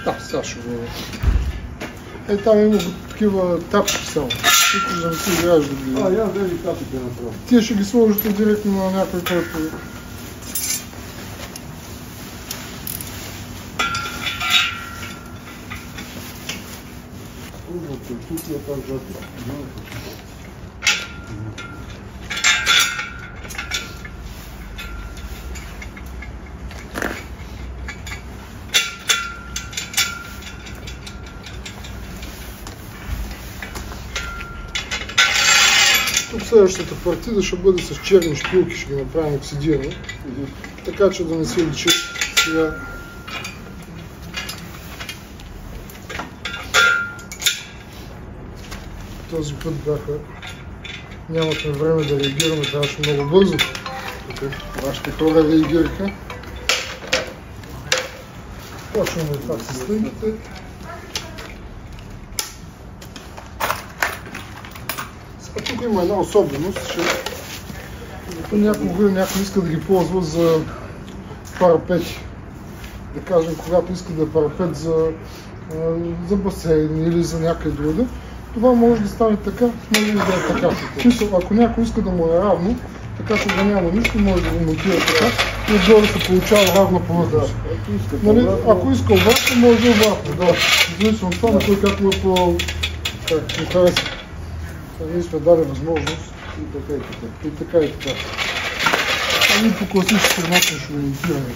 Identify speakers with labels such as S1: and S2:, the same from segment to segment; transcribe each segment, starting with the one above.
S1: Да, сега ще го... Там има такива тапки само. Тук да не си играеш да ги...
S2: Я вземи тапите направо.
S1: Тия ще ги сложите директно на някой, който...
S2: Тук е пак зато.
S1: Тук следващата партида ще бъде с черни шпилки, ще ги направим оксидирани, така че да не се личи сега. Този път нямахме време да реагираме, трябваше много бързо. Вашите хора реагираха. Почваме пак с стънките. Тук има една особеност, че понякога някой иска да ги ползва за парапети. Да кажем, когато иска да е парапет за басейн или за някъде друга. Това може да стане така, може да е така. Ако някой иска да му е равно, така че да няма нищо, може да го монтира така и отгоре се получава равна повърхност. Ако иска обратно, може да обратно. Да. Зависи от това, на кой как му е по... как му хареса. Ние сме дали възможност
S2: И така и така.
S1: и така и така. А ние по класически начин ще го монтираме.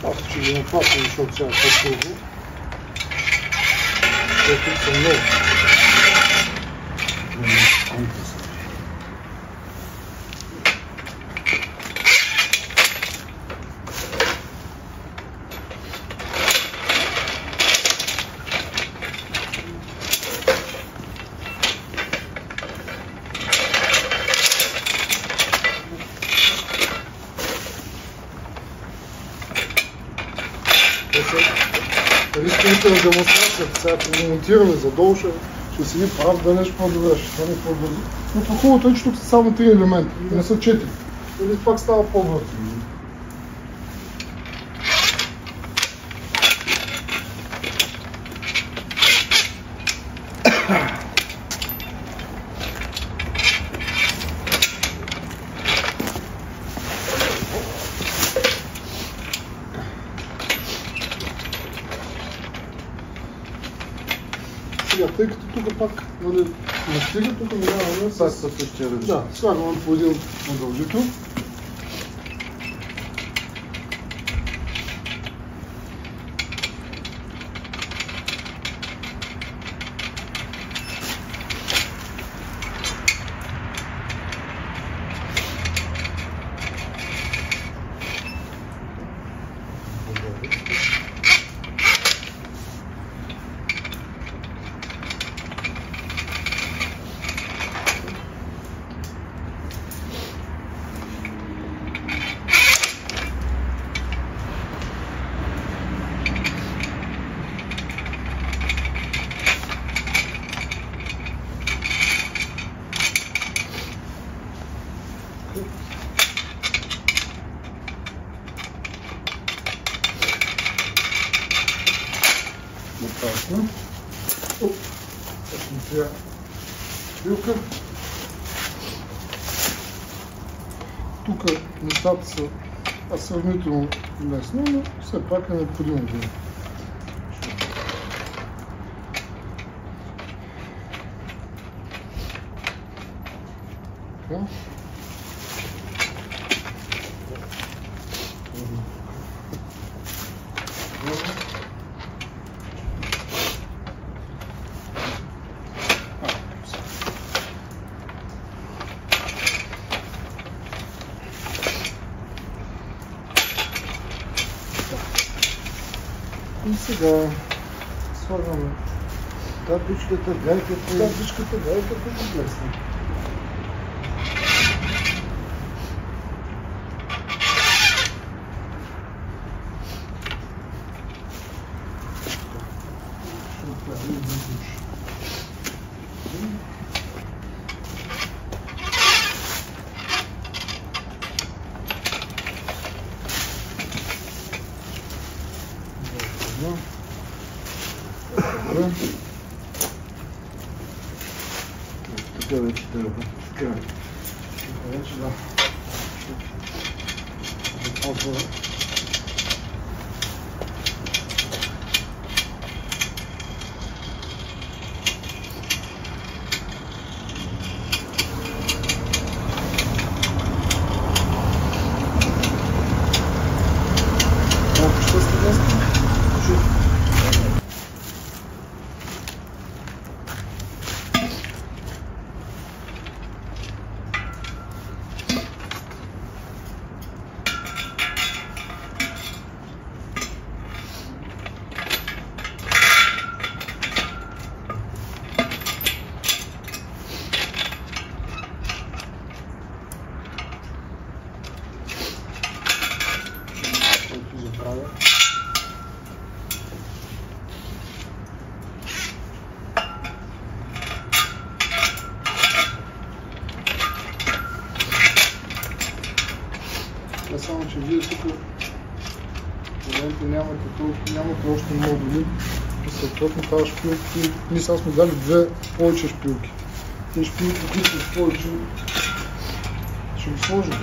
S1: Аз ще ги напасвам, защото сега е по-трудно. Тук са много. Изпълнителна демонстрация, сега ще го монтираме задолу, ще си ги прав да нещо по-добре, ще стане по-бързо. Но по-хубавото е, че тук са само 3 елемента, не са 4. Или пак става по-бързо. Тъй като тук пак не стига, тук минаваме с същия режим. Да, слагаме по един удължител. Напрасно. Сега шпилка. Тук нещата са сравнително лесно, но все пак е необходимо да Така. И сега слагаме
S2: Табличката, гайката.
S1: табличката, гайката и комплексна.
S2: Така вече трябва. Така.
S1: Вече да. Запазва. Колко ще сте днес? Забравя. Не само, че вие тук в момента нямате още модули и съответно тази шпилки, ние сега сме дали две повече шпилки. Те шпилки, които са повече, ще ги сложим,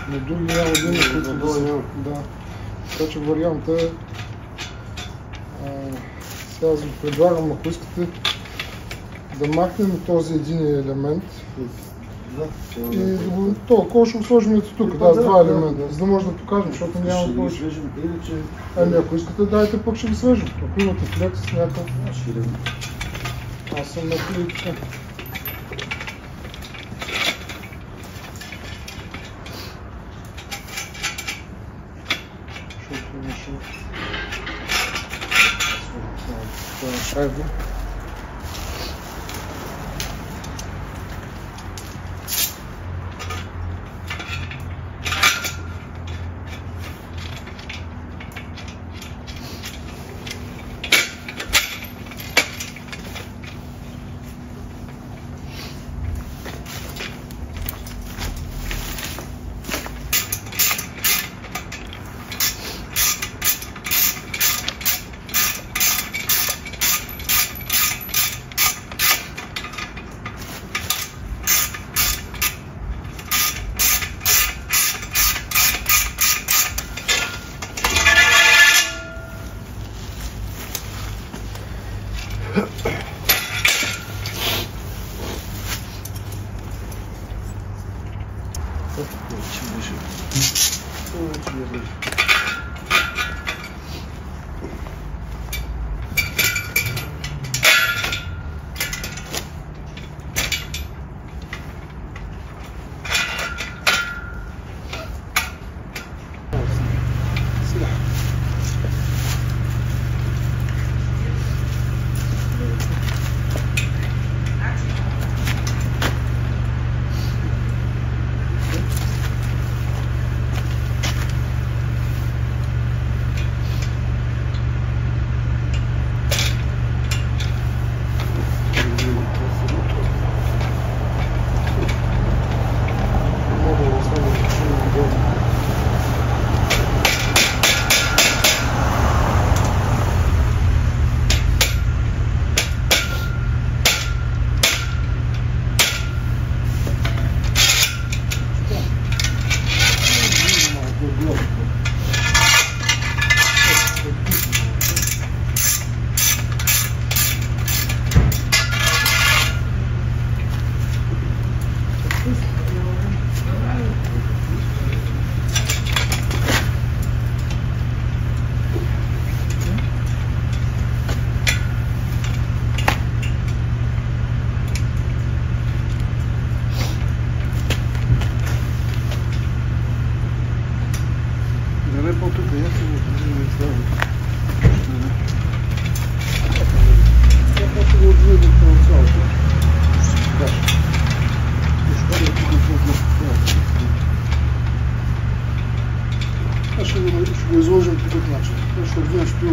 S1: но други няма да има, които да са. Да. Така че вариантът е, сега ви предлагам, ако искате да махнем този един елемент и да го, толкова ще го сложим тук, да, с два елемента, за да може да покажем, защото няма повече. Ами ако искате, дайте пък ще ги свежим. Ако имате флекс с някакъв, аз съм на флекса. Защото имаше шайба.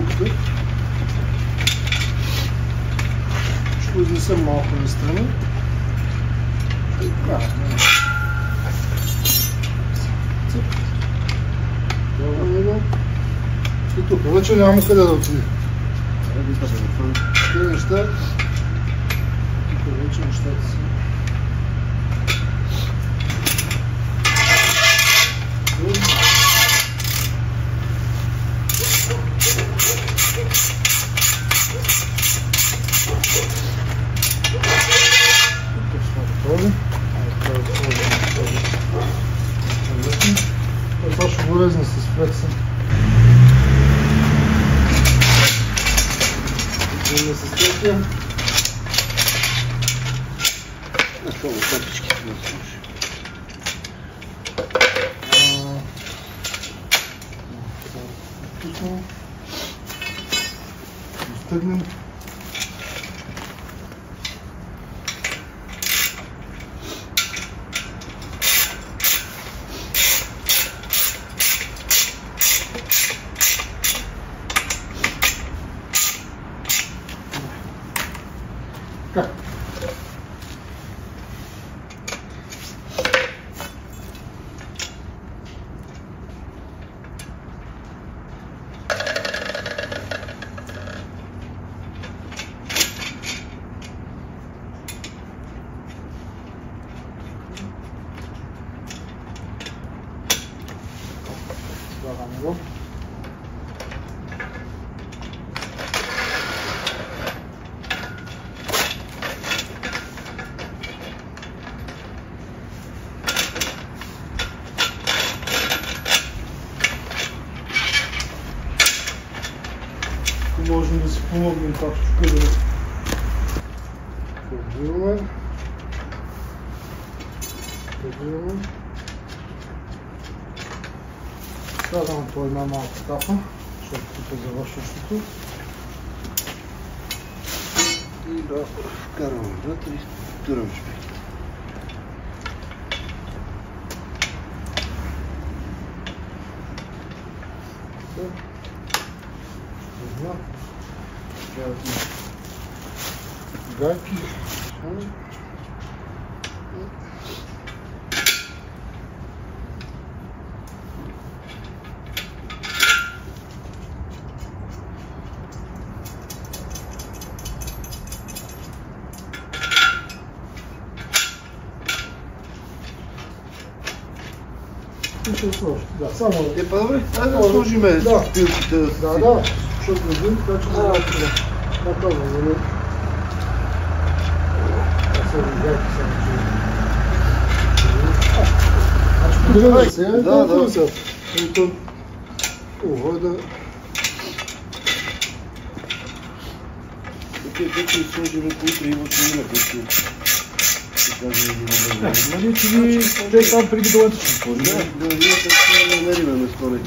S1: гайките. Ще го изнесем малко настрани. Така. И тук вече няма къде да отиде. Тези неща. Тук вече нещата са. Това ще го резне с флекса. Резне с третия.
S2: Това го тапички не слушай.
S1: Стъгнем. Така. Слагаме го. Можем да си помогнем пак да подвиваме. Слагам по една малка капа, защото тук е завършващото.
S2: И да вкарваме вътре и турам шпик.
S1: Гайки. Да, само
S2: Е, по-добре, айде да сложиме пилките.
S1: Да, защото един, така че да готово, нали? Гледай се, да. Това е да...
S2: Тук сложиме по-утре има чуина, което
S3: Нали, че ви те там преди долата ще сложим.
S2: Да, ние ще намериме место на